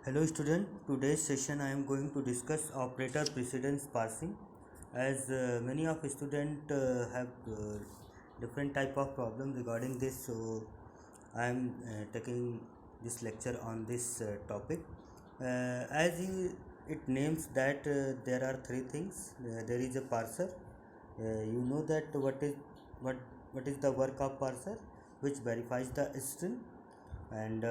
Hello student, today's session I am going to discuss operator precedence parsing. As many of student have different type of problem regarding this, so I am taking this lecture on this topic. It names that there are three things. There is a parser. You know that what what is the work of parser, which verifies the string, and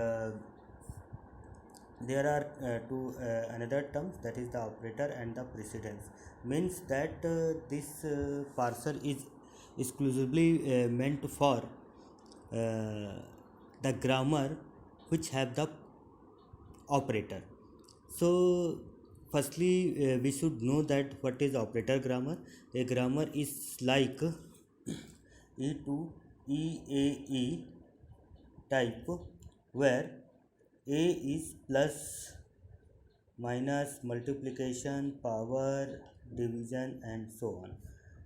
there are two another terms, that is the operator and the precedence. Means that this parser is exclusively meant for the grammar which have the operator. So firstly we should know that what is operator grammar. A grammar is like e to EAE type, where a is plus, minus, multiplication, power, division, and so on,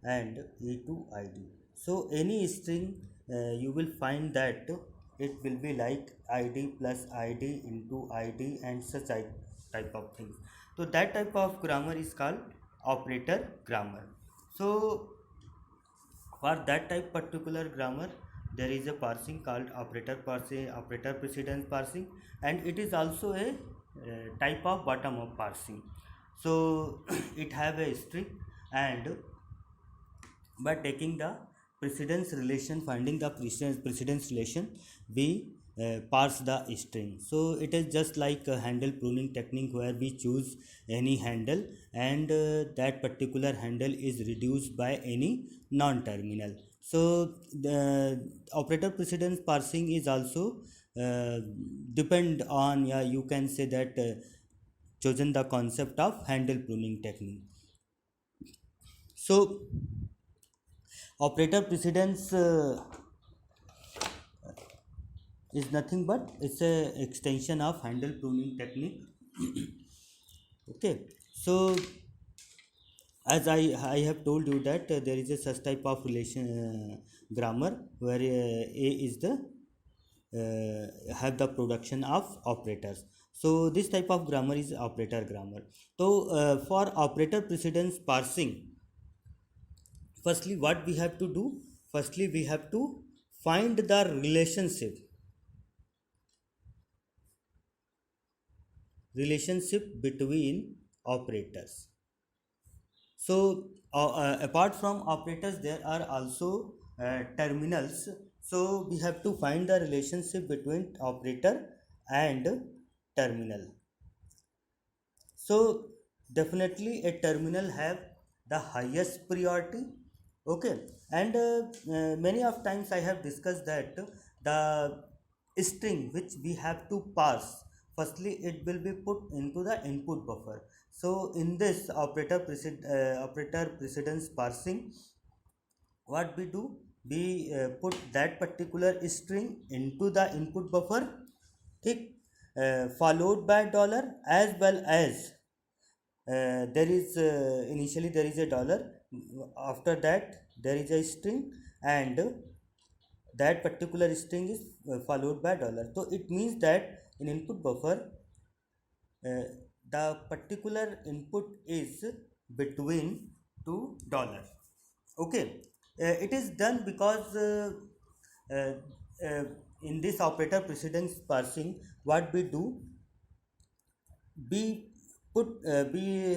and e to id. So any string you will find that it will be like id plus id into id and such type of things. So that type of grammar is called operator grammar. So for that type particular grammar, there is a parsing called operator parsing, operator precedence parsing, and it is also a type of bottom up parsing. So it have a string, and by taking the precedence relation, finding the precedence relation, we parse the string. So it is just like a handle pruning technique, where we choose any handle, and that particular handle is reduced by any non-terminal. So the operator precedence parsing is also uh, depend on, yeah, you can say that chosen the concept of handle pruning technique. So operator precedence is nothing but it's a extension of handle pruning technique. Okay, so as I have told you that there is a such type of relation grammar, where a is the have the production of operators. So this type of grammar is operator grammar. So for operator precedence parsing, firstly what we have to do, firstly we have to find the relationship between operators. So apart from operators, there are also terminals. So we have to find the relationship between operator and terminal. So definitely a terminal have the highest priority. Okay, and many of times I have discussed that the string which we have to pass, firstly it will be put into the input buffer. So in this operator precedence parsing, what we do, we put that particular string into the input buffer, ठीक, followed by dollar, as well as there is initially there is a dollar, after that there is a string, and that particular string is followed by dollar. So it means that in input buffer, uh, the particular input is between $2. Okay, it is done because uh, uh, in this operator precedence parsing, what we do, we put we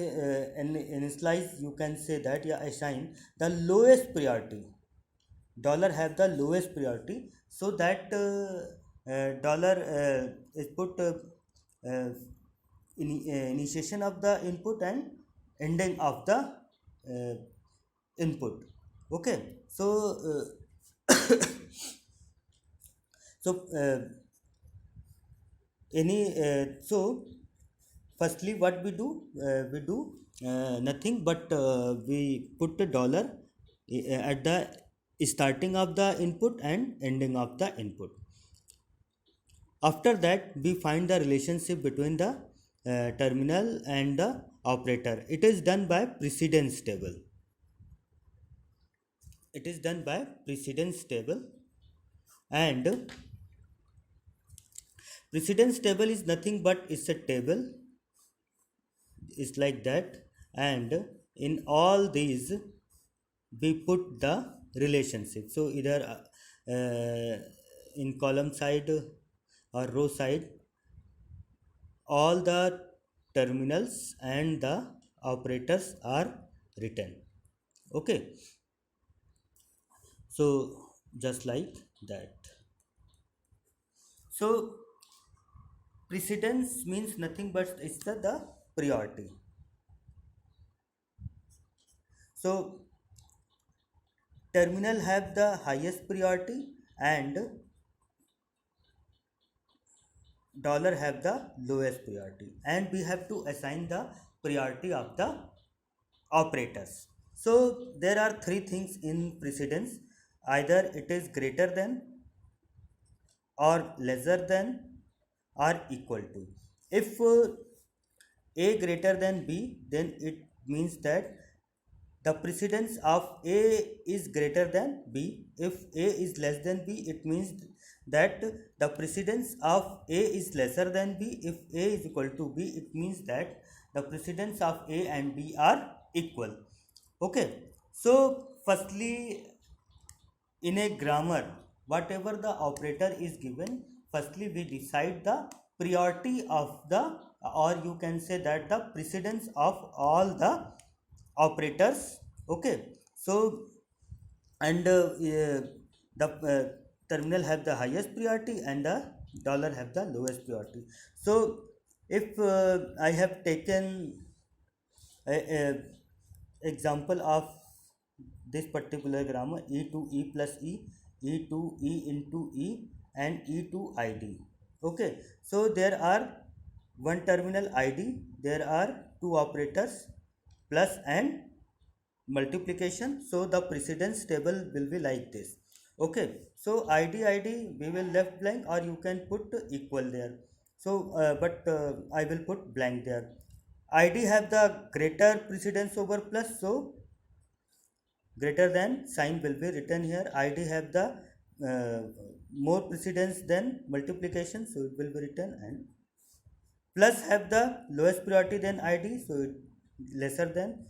initialize, you can say that, yeah, assign the lowest priority. Dollar have the lowest priority, so that dollar is put uh, initiation of the input and ending of the uh, input. Okay, so so any so firstly what we do nothing but we put the dollar at the starting of the input and ending of the input. After that we find the relationship between the terminal and the operator. It is done by precedence table. It is done by precedence table. And Precedence table is nothing but it's a table, it's like that, and in all these we put the relationship. So either in column side or row side, all the terminals and the operators are written. Okay, so just like that. So precedence means nothing but it's the priority. So terminal have the highest priority and dollar have the lowest priority, and we have to assign the priority of the operators. So there are three things in precedence: either it is greater than, or lesser than, or equal to. If a greater than b, then it means that the precedence of a is greater than b. If a is less than b, it means that the precedence of a is lesser than b. If a is equal to b, it means that the precedence of a and b are equal. Okay, so firstly, in a grammar, whatever the operator is given, firstly we decide the priority of the, or you can say that the precedence of all the operators. Okay, so and the terminal have the highest priority and the dollar have the lowest priority. So if I have taken a example of this particular grammar, e to e plus e to e into e, and e to id. Okay, so there are one terminal id, there are two operators plus and multiplication. So the precedence table will be like this. Okay, so id we will left blank, or you can put equal there. So but I will put blank there. id have the greater precedence over plus, so greater than sign will be written here. id have the uh, more precedence than multiplication, so it will be written, and plus have the lowest priority than id, so it lesser than,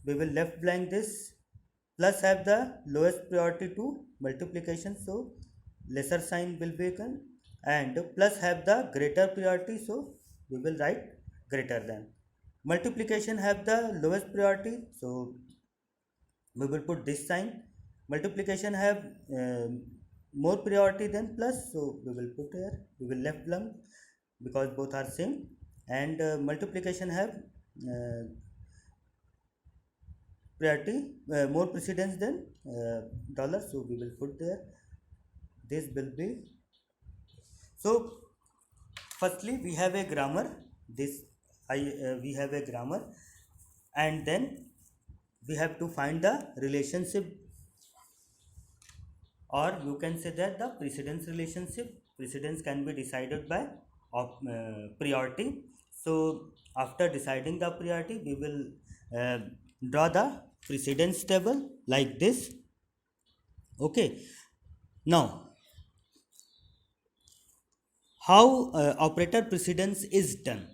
we will left blank this. Plus have the lowest priority to multiplication, so lesser sign will be given, and plus have the greater priority, so we will write greater than. Multiplication have the lowest priority, so we will put this sign. Multiplication have more priority than plus, so we will put here, we will left blank because both are same. And multiplication have uh, priority, more precedence than dollar, so we will put there, this will be. So firstly we have a grammar, this we have a grammar, and then we have to find the relationship, or you can say that the precedence relationship. Precedence can be decided by priority. So after deciding the priority, we will uh, draw the precedence table like this. Okay, now how operator precedence is done.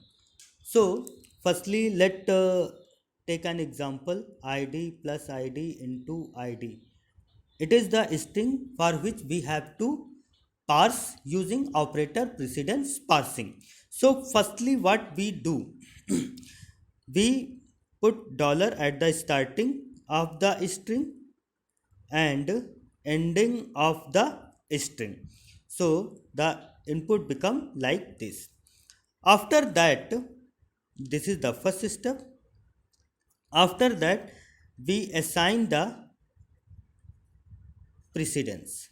So firstly let take an example, id plus id into id. It is the string for which we have to parse using operator precedence parsing. So firstly what we do, we put dollar at the starting of the string and ending of the string. So the input become like this. After that, this is the first step. After that, we assign the precedence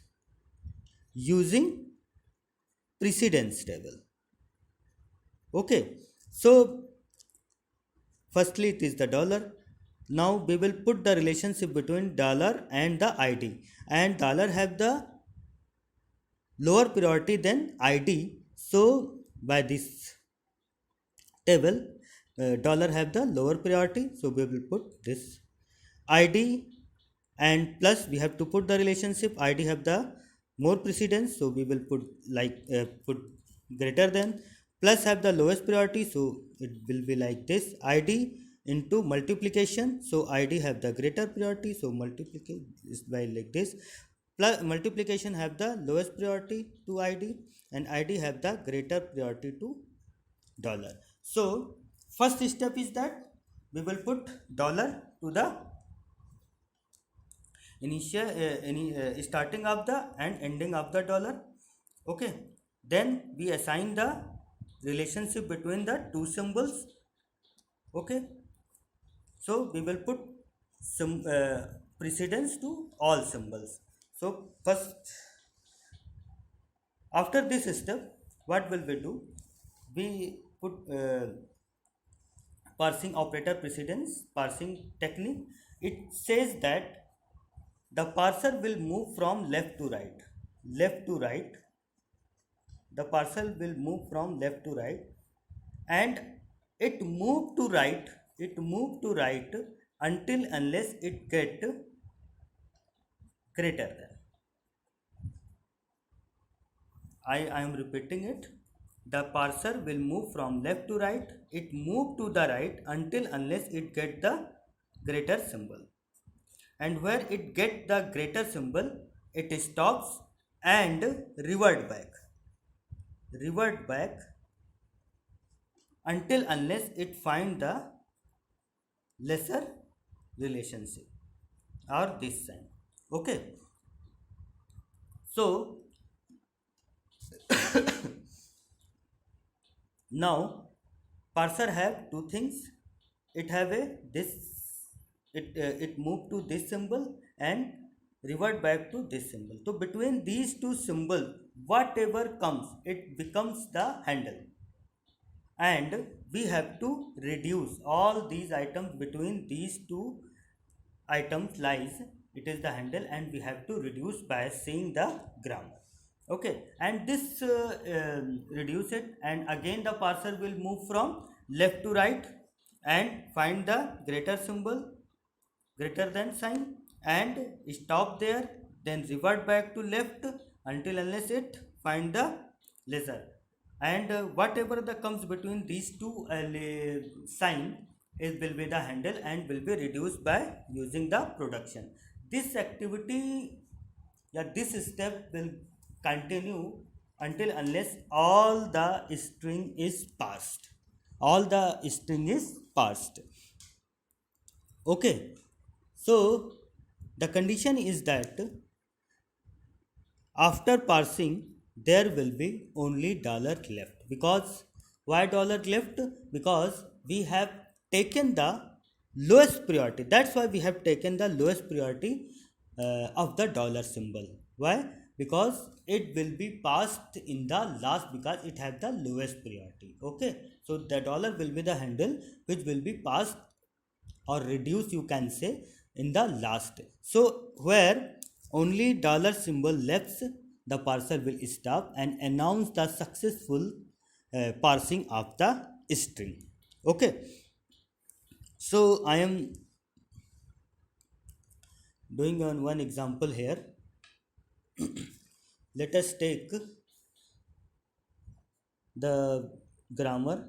using precedence table. Okay, so firstly it is the dollar. Now we will put the relationship between dollar and the id, and dollar have the lower priority than id. So by this table, dollar have the lower priority, so we will put this id, and plus we have to put the relationship id have the more precedence, so we will put like put greater than, plus have the lowest priority, so it will be like this, id into multiplication, so id have the greater priority, so multiplication is by like this, plus multiplication have the lowest priority to id, and id have the greater priority to dollar. So first step is that we will put dollar to the initial starting of the and ending of the dollar. Okay, then we assign the relationship between the two symbols. Okay, so we will put some precedence to all symbols. So first, after this step, what will we do? We put parsing operator precedence parsing technique. It says that the parser will move from left to right, left to right. The parcel will move from left to right, and it move to right until unless it get greater than. I am repeating it. The parser will move from left to right, it move to the right until unless it get the greater symbol, and where it get the greater symbol it stops and revert back until unless it find the lesser relationship or this sign. Okay, so now parser have two things. It have a this, it move to this symbol and revert back to this symbol. So between these two symbols, whatever comes, it becomes the handle, and we have to reduce all these items. Between these two items lies, it is the handle, and we have to reduce by seeing the grammar. Okay, and this reduce it, and again the parser will move from left to right and find the greater symbol, greater than sign, and stop there, then revert back to left until unless it find the lesser. And whatever the comes between these two sign, it will be the handle and will be reduced by using the production. This activity, this step will continue until unless all the string is passed, all the string is passed. Okay, so the condition is that after parsing there will be only dollar left. Because why dollar left? Because we have taken the lowest priority. That's why we have taken the lowest priority of the dollar symbol. Why? Because it will be passed in the last, because it has the lowest priority. Okay, so the dollar will be the handle which will be passed or reduced, you can say, in the last. So where only dollar symbol left, the parser will stop and announce the successful parsing of the string. Okay, so I am doing on one example here. Let us take the grammar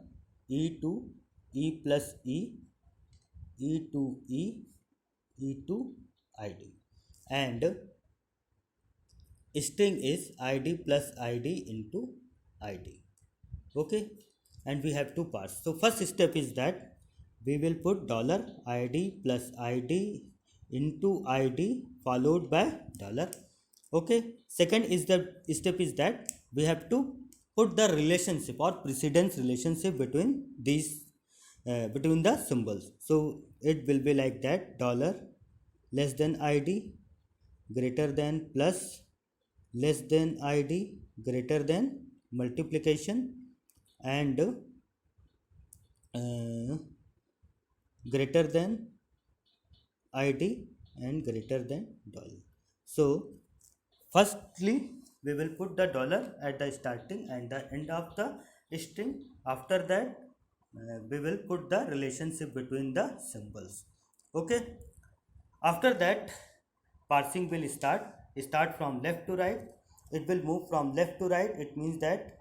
e to e plus e, e to e, e to id, and string is id plus id into id. Okay, and we have to parse. So first step is that we will put dollar id plus id into id followed by dollar. Okay, second is the step is that we have to put the relationship or precedence relationship between these between the symbols. So it will be like that, dollar less than id greater than plus less than id greater than multiplication, and greater than id and greater than dollar. So firstly we will put the dollar at the starting and the end of the string. After that we will put the relationship between the symbols. Okay, after that parsing will start from left to right. It will move from left to right. It means that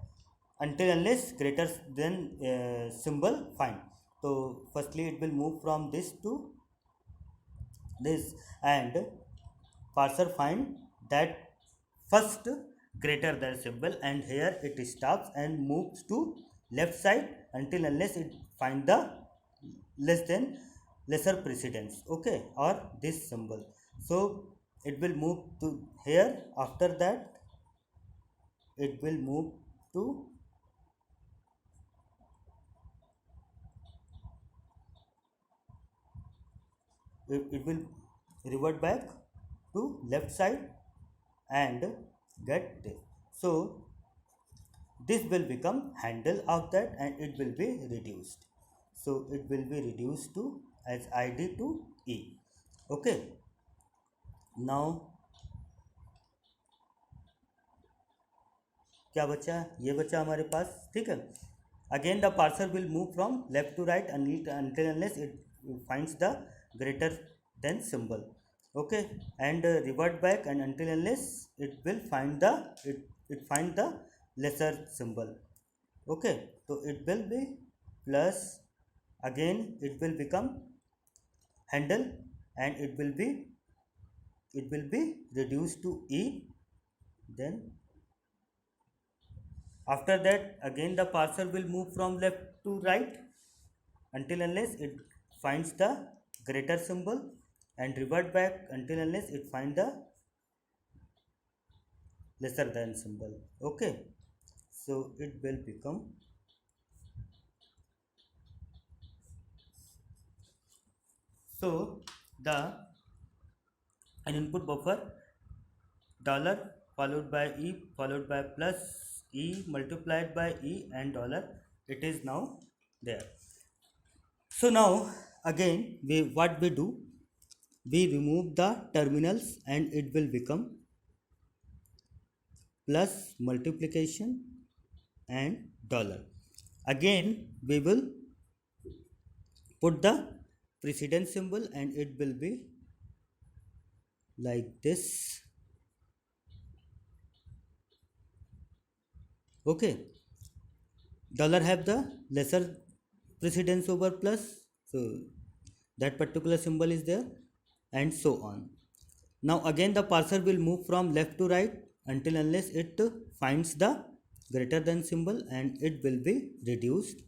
until unless greater than symbol find. So firstly it will move from this to this, and parser find that first greater than symbol, and here it stops and moves to left side until unless it find the less than lesser precedence, okay, or this symbol. So it will move to here. After that it will move to it will revert back to left side and get this. So this will become handle of that, and it will be reduced. So it will be reduced to as id to e, okay. Now क्या बचा, ये बचा हमारे पास, ठीक है. Again the parser will move from left to right until unless it finds the greater than symbol, okay, and revert back and until unless it will find the it find the lesser symbol, okay. So it will be plus, again it will become handle, and it will be reduced to e. Then after that again the parser will move from left to right until unless it finds the greater symbol, and revert back until unless it find the lesser than symbol, okay. So it will become, so the an input buffer dollar followed by e followed by plus e multiplied by e and dollar, it is now there. So now again we what we do, we remove the terminals and it will become plus multiplication and dollar. Again we will put the precedence symbol and it will be like this, okay. Dollar have the lesser precedence over plus, so that particular symbol is there, and so on. Now again the parser will move from left to right until unless it finds the greater than symbol, and it will be reduced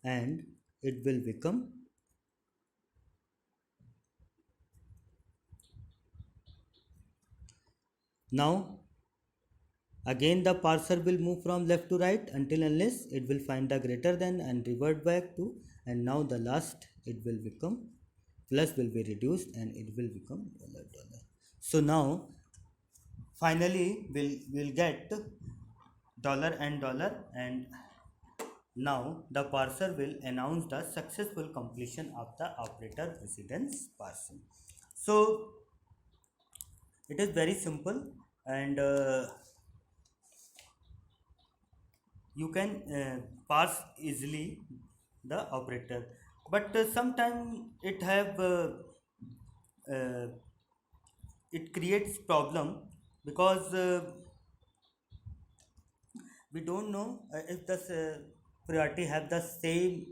and it will become now again the parser will move from left to right until unless it will find the greater than and revert back to, and now the last it will become plus will be reduced and it will become dollar dollar. So now finally we'll get dollar and dollar, and now the parser will announce the successful completion of the operator precedence parsing. So it is very simple, and you can parse easily the operator, but sometimes it have uh, it creates problem, because we don't know if the priority have the same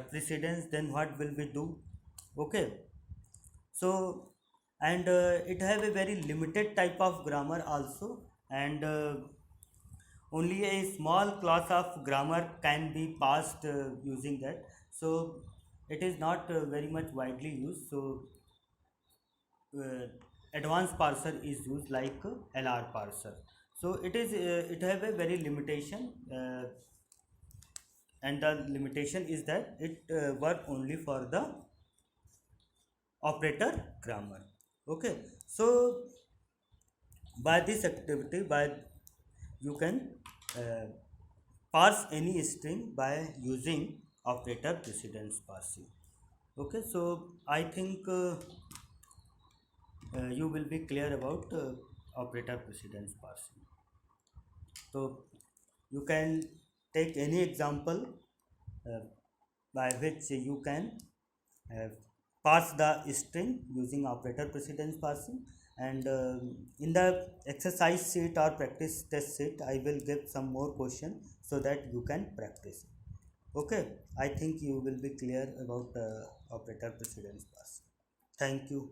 precedence, then what will we do, okay. So and it have a very limited type of grammar also, and only a small class of grammar can be passed using that. So it is not very much widely used. So uh, advanced parser is used like lr parser. So it is it have a very limitation, and the limitation is that it work only for the operator grammar, okay. So by this activity, by you can uh, parse any string by using operator precedence parsing, okay. So I think you will be clear about operator precedence parsing. So you can take any example uh, by which you can uh, parse the string using operator precedence parsing, and in the exercise sheet or practice test sheet I will give some more question so that you can practice. Okay, I think you will be clear about operator precedence pass. Thank you.